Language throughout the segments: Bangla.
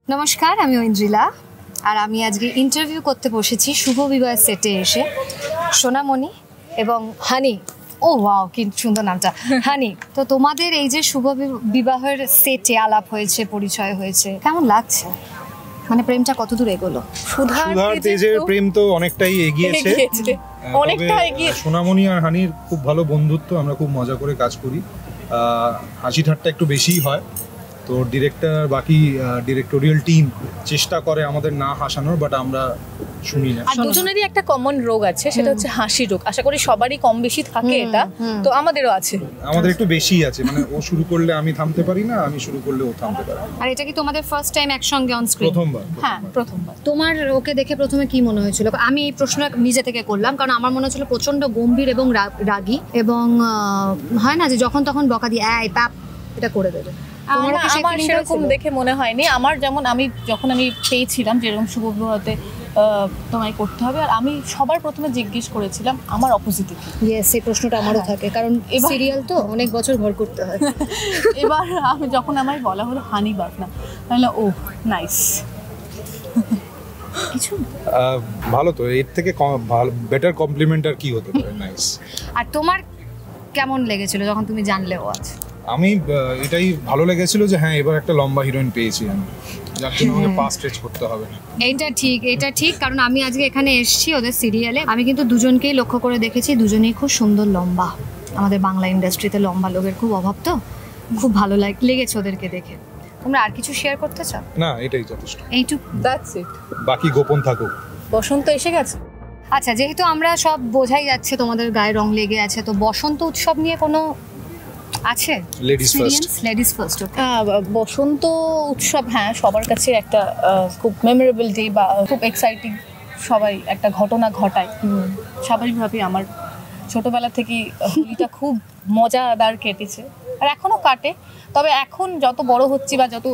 নমস্কার, আমি ঐন্দ্রিলা আর আমি আজকে ইন্টারভিউ করতে বসেছি শুভ বিবাহ সেটে এসে সোনামণি এবং হানি। ও ওয়াও, কি সুন্দর নামটা, হানি। তো তোমাদের এই যে শুভ বিবাহের সেটে আলাপ হয়েছে, পরিচয় হয়েছে, কেমন লাগছে? মানে প্রেমটা কতদূর এগোলো? সুধার তেজের প্রেম তো অনেকটাই এগিয়েছে, অনেকটা এগিয়ে। সোনামণি আর হানির খুব ভালো বন্ধুত্ব, আমরা খুব মজা করে কাজ করি, হাসি ঠাট্টা একটু বেশিই হয়। তো ডিরেক্টর, বাকি ডিরেক্টোরিয়াল টিম চেষ্টা করে আমাদের না হাসানোর, বাট আমরা শুনি না। আর দুজনেরই একটা কমন রোগ আছে, সেটা হচ্ছে হাসি রোগ। আশা করি সবারই কম বেশি থাকে এটা, তো আমাদেরও আছে। আমাদের একটু বেশি আছে, মানে ও শুরু করলে আমি থামতে পারি না, আমি শুরু করলে ও থামতে পারে। আর এটা কি তোমাদের ফার্স্ট টাইম একসঙ্গে অন স্ক্রিন? প্রথমবার। হ্যাঁ, প্রথমবার। তোমার ওকে দেখে প্রথমে কি মনে হয়েছিল? আমি এই প্রশ্নটা নিজে থেকে করলাম, কারণ আমার মনে হচ্ছিল প্রচন্ড গম্ভীর এবং রাগী, এবং হয় না যে যখন তখন বকা দিয়ে এই পাপ এটা করে দেবে। আমার সেরকম দেখে মনে হয়নি। আমার যেমন যখন আমি পেয়েছিলাম যেরকম শুভ বিবাহতে তোমায় করতে হবে, আর আমি সবার প্রথমে জিজ্ঞেস করেছিলাম আমার অপোজিটে। ইয়েস, এই প্রশ্নটা আমারও থাকে, কারণ সিরিয়াল তো অনেক বছর ভর করতে হয়। এবার আমি যখন আমায় বলা হলো হানি বাফনা, তাহলে ও নাইস। কিছু ভালো, তো এর থেকে বেটার কমপ্লিমেন্ট আর কি হতে পারে? নাইস। আর তোমার কেমন লেগেছিল যখন তুমি জানলে ও আছে? আমি এটাই ভালো লেগেছিল যে হ্যাঁ, এবার একটা লম্বা হিরোইন পেয়েছি আমি, যার জন্য আমাকে পাস স্ট্রেচ করতে হবে না। এটা ঠিক, কারণ আমি আজকে এখানে এসেছি ওদের সিরিয়ালে, আমি কিন্তু দুজনকেই লক্ষ্য করে দেখেছি, দুজনেই খুব সুন্দর লম্বা। আমাদের বাংলা ইন্ডাস্ট্রিতে লম্বা লোকের খুব অভাব, তো খুব ভালো লেগেছে ওদেরকে দেখে। তোমরা আর কিছু শেয়ার করতে চাও? না, এটাই যথেষ্ট, এইটুকু, দ্যাটস ইট। বাকি গোপন থাকুক। বসন্ত এসে গেছে। আচ্ছা, যেহেতু আমরা সব বোঝাই যাচ্ছে তোমাদের গায়ে রং লেগে আছে, তো বসন্ত উৎসব নিয়ে কোনো আছে? Ladies first. বসন্ত উৎসব হ্যাঁ সবার কাছে একটা খুব মেমোরেবল ডে বা খুব এক্সাইটিং, সবাই একটা ঘটনা ঘটায়। স্বাভাবিকভাবে আমার ছোটবেলা থেকেই হোলিটা খুব মজাদার কেটেছে, আর এখনো কাটে। তবে এখন যত বড় হচ্ছি বা যত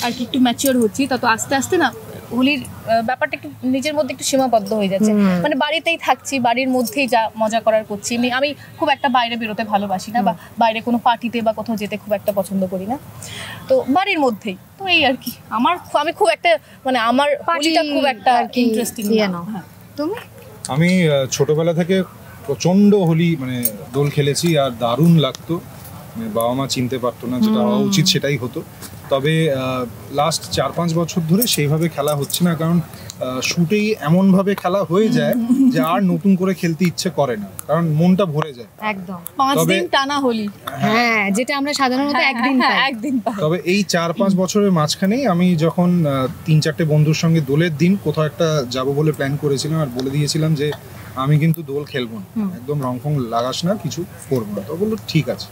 আর কি একটু ম্যাচিওর হচ্ছি, তত আস্তে আস্তে না হোলির ব্যাপারটা একটু নিজের মধ্যে একটু সীমাবদ্ধ হয়ে যাচ্ছে। মানে বাড়িতেই থাকছি, বাড়ির মধ্যেই যা মজা করার করছি। আমি খুব একটা বাইরে বেরোতে ভালোবাসি না, বা বাইরে কোনো পার্টিতে বা কোথাও যেতে খুব একটা পছন্দ করি না, তো বাড়ির মধ্যেই। তো এই আর কি আমি খুব একটা মানে আমার হোলিটা খুব একটা ইন্টারেস্টিং না। তুমি? আমি ছোটবেলা থেকে প্রচন্ড হোলি মানে দোল খেলেছি, আর দারুণ লাগতো। বাবা মা চিনতে পারতো না, যেটা হওয়া উচিত সেটাই হতো। তবে লাস্ট 4-5 বছর ধরে সেইভাবে খেলা হচ্ছে না, কারণ শুটেই এমনভাবে খেলা হয়ে যায় যে আর নতুন করে খেলতে ইচ্ছে করে না, কারণ মনটা ভরে যায়। একদম 5 দিন টানা হোলি, হ্যাঁ, যেটা আমরা সাধারণত একদিন পাই। তবে এই 4-5 বছরের মাঝখানেই আমি যখন 3-4টে বন্ধুর সঙ্গে দোলের দিন কোথাও একটা যাব বলে প্ল্যান করেছিলাম, আর বলে দিয়েছিলাম যে আমি কিন্তু দোল খেলবো না, একদম রং ফং লাগাস না, কিছু করবো না। তো বললো ঠিক আছে।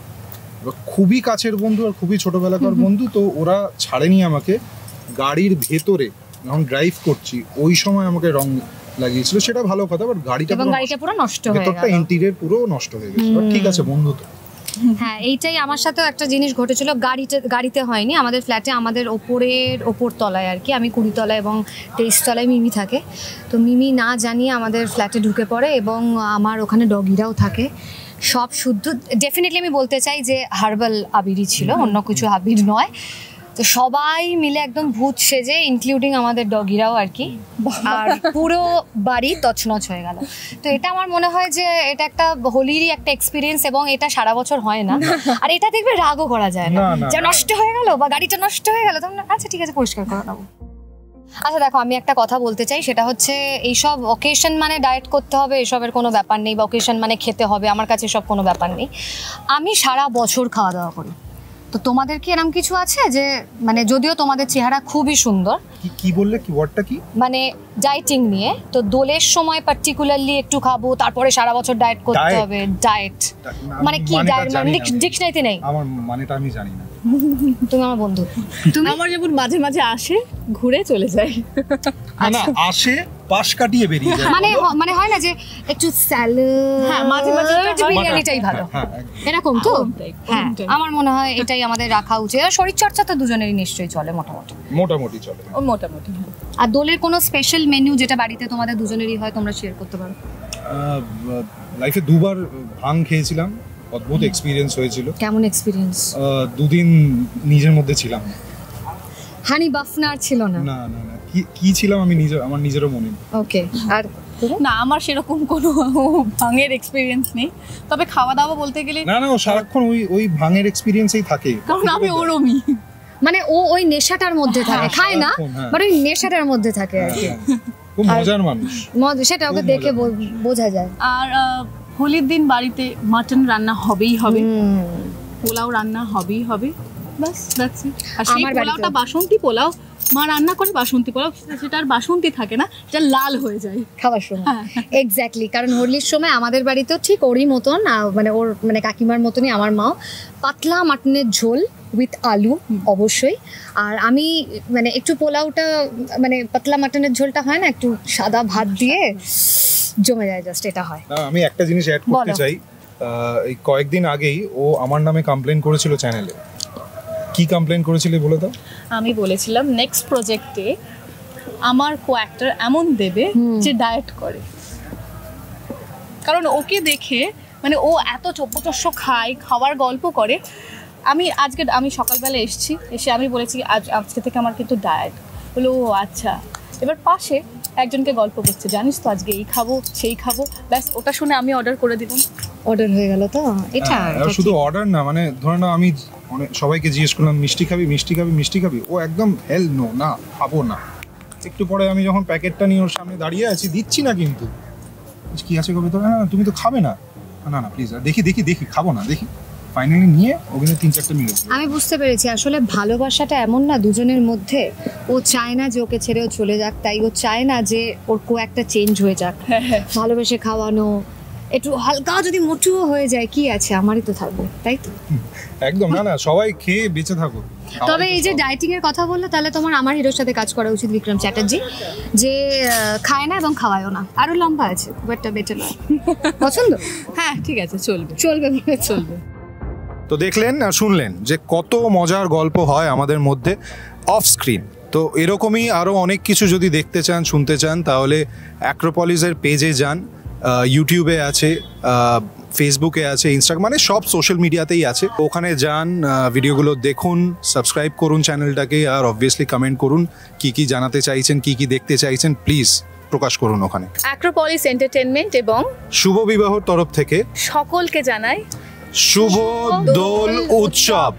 খুবই কাছের বন্ধু আর খুবই ছোটবেলাকার বন্ধু, তো ওরা ছাড়েনি আমাকে। গাড়ির ভেতরে যখন ড্রাইভ করছি ওই সময় আমাকে রং লাগিয়েছিল, সেটা ভালো কথা, বাট গাড়িটা পুরো নষ্ট হয়ে গেল, ইন্টেরিয়র পুরো নষ্ট হয়ে গেছে। ঠিক আছে, বন্ধু তো। হ্যাঁ, এইটাই আমার সাথেও একটা জিনিস ঘটেছিল। গাড়িতে হয়নি, আমাদের ফ্ল্যাটে, আমাদের ওপর তলায় আর কি, আমি 20 তলায় এবং 23 তলায় মিমি থাকে। তো মিমি না জানিয়ে আমাদের ফ্ল্যাটে ঢুকে পড়ে, এবং আমার ওখানে ডগিরাও থাকে, সব শুদ্ধ। ডেফিনেটলি আমি বলতে চাই যে হার্বাল আবিরই ছিল, অন্য কিছু আবির নয়। তো সবাই মিলে একদম ভূত সেজে, ইনক্লুডিং আমাদের ডগিরাও আর কি, আর পুরো বাড়ি তছনছ হয়ে গেল। তো এটা আমার মনে হয় যে এটা একটা হোলিরই একটা এক্সপিরিয়েন্স, এবং এটা সারা বছর হয় না। আর এটা দেখবে রাগও করা যায় না, যে নষ্ট হয়ে গেল বা গাড়িটা নষ্ট হয়ে গেল, তখন আচ্ছা ঠিক আছে, পরিষ্কার করে নেবো। আচ্ছা দেখো, আমি একটা কথা বলতে চাই, সেটা হচ্ছে এইসব অকেশন মানে ডায়েট করতে হবে এসবের কোনো ব্যাপার নেই, বা অকেশন মানে খেতে হবে, আমার কাছে এসব কোনো ব্যাপার নেই। আমি সারা বছর খাওয়া দাওয়া করি। তো তোমাদের কি এরকম কিছু আছে যে, মানে যদিও তোমাদের চেহারা খুবই সুন্দর, কি বললে, কি ওয়ার্ডটা কি, মানে ডায়েটিং নিয়ে, তো দোলের সময় পার্টিকুলারলি একটু খাবো, তারপরে সারা বছর ডায়েট করতে হবে। ডায়েট মানে কি? ডিকশনারিতে নেই, আমার মানেটা আমি জানি না। তুমি আমার বন্ধু, তুমি আমার যেমন মাঝে মাঝে আসে, ঘুরে চলে যায়, না আসে পাশ কাটিয়ে বেরিয়ে যায়, মানে হয় না যে একটু স্যালাড, হ্যাঁ মাঝে মাঝে বিরিয়ানিটাই ভালো, এরকম তো। হ্যাঁ, আমার মনে হয় এটাই আমাদের রাখা উচিত। শরীর চর্চা তো দুজনেরই নিশ্চয়ই চলে, মোটামুটি চলে। আর দোলের কোনো স্পেশাল মেনু যেটা বাড়িতে তোমাদের দুজনেরই হয়, তোমরা শেয়ার করতে পারো? লাইফে 2বার ভাং খেয়েছিলাম, অদ্ভুত এক্সপিরিয়েন্স হয়েছিল। কেমন এক্সপিরিয়েন্স? 2 দিন নিজের মধ্যে ছিলাম। হানি বাফনার ছিল না? না না না, কি ছিলাম আমি আমার নিজেরও মনে নেই। ওকে, আর না, আমার সেরকম কোনো ভাঙের এক্সপিরিয়েন্স নেই, তবে খাওয়া দাওয়া বলতে গেলে না না, ও সারাক্ষণ ওই ভাঙের এক্সপিরিয়েন্সেই থাকে, কারণ আমি ওরমই, মানে ও ওই নেশাটার মধ্যে থাকে, খায় না বাট ওই নেশাটার মধ্যে থাকে আর কি। খুব মজার মানুষ, সেটা ওকে দেখে বোঝা যায়। আর হোলির দিন বাড়িতে মাটন রান্না হবেই হবে, পোলাও রান্না হবেই হবে, বাস দ্যাটস ইট। আর সেই পোলাওটা বাসন্তী পোলাও, মা রান্না করে বাসন্তী পোলাও, সেটা আর বাসন্তী থাকে না, সেটা লাল হয়ে যায় খাওয়ার সময়। এক্স্যাক্টলি, কারণ হোলির সময় আমাদের বাড়িতেও ঠিক ওরই মতন, মানে ওর মানে কাকিমার মতনই আমার মাও পাতলা মাটনের ঝোল উইথ আলু অবশ্যই। আর আমি মানে একটু পোলাওটা মানে পাতলা মাটনের ঝোলটা হয় না, একটু সাদা ভাত দিয়ে জমে যায়, জাস্ট এটা হয়। আমি একটা জিনিস অ্যাড করতে চাই, এই কয়েকদিন আগেই ও আমার নামে কমপ্লেন করেছিল চ্যানেলে। কি কমপ্লেন করেছিলে বলে দাও? আমি বলেছিলাম নেক্সট প্রজেক্টে আমার কো অ্যাক্টর এমন দেবে যে ডায়েট করে, কারণ ওকে দেখে মানে ও এত চোপ্পচস্য খায়, খাওয়ার গল্প করে। আমি সকালবেলা এসে আমি বলেছি আজকে থেকে আমার কিন্তু ডায়েট। বলো ও আচ্ছা। এবার পাশে একজনকে গল্প করছে, জানিস তো আজকে এই খাবো সেই খাবো, ব্যাস ওটা শুনে আমি অর্ডার করে দিলাম, অর্ডার হয়ে গেল। তো এটা শুধু অর্ডার না, মানে ধরে নাও আমি সবাইকে জিজ্ঞেস করলাম মিষ্টি খাবি মিষ্টি খাবি মিষ্টি খাবি, ও একদম হেল নো, না খাবো না। একটু পরে আমি যখন প্যাকেটটা নিয়ে ওর সামনে দাঁড়িয়ে আছি, দিচ্ছি না কিন্তু, কি আছে কবে তো, না তুমি তো খাবে না, না না প্লিজ দেখি দেখি দেখি খাবো না দেখি, ফাইনালি নিয়ে ওখানে 3-4টা মিনিট। আমি বুঝতে পেরেছি আসলে ভালোবাসাটা এমন না দুজনের মধ্যে, ও চায় না যে ওকে ছেড়েও চলে যাক, তাই ও চায় না যে ওর একটা চেঞ্জ হয়ে যাক। ভালোবেসে খাওয়ানো, একটু হালকা যদি মোটুও হয়ে যায় কি আছে, আমারই তো থাকবো, তাই তো? একদম, না না সবাই খেয়ে বেঁচে থাকো। তবে এই যে ডায়েটিং এর কথা বললো, তাহলে তোমার আমার হিরোর সাথে কাজ করা উচিত, বিক্রম চ্যাটার্জি, যে খায় না এবং খাওয়ায়ও না, আরো লম্বা আছে, খুব একটা বেটে নয়। পছন্দ? হ্যাঁ ঠিক আছে, চলবে চলবে চলবে। তো দেখলেন আর শুনলেন যে কত মজার গল্প হয় আমাদের মধ্যে অফ স্ক্রিন। তো এরকমই আরও অনেক কিছু যদি দেখতে চান শুনতে চান, তাহলে অ্যাক্রোপলিসের পেজে যান, ইউটিউবে আছে, ফেসবুকে আছে, ইনস্টাগ্রাম, মানে সব সোশ্যাল মিডিয়াতেই আছে। ওখানে যান, ভিডিওগুলো দেখুন, সাবস্ক্রাইব করুন চ্যানেলটাকে, আর অবভিয়াসলি কমেন্ট করুন কি কি জানাতে চাইছেন, কি কি দেখতে চাইছেন, প্লিজ প্রকাশ করুন ওখানে। অ্যাক্রোপলিস এন্টারটেনমেন্ট এবং শুভ বিবাহর তরফ থেকে সকলকে জানাই শুভ দোল উৎসব।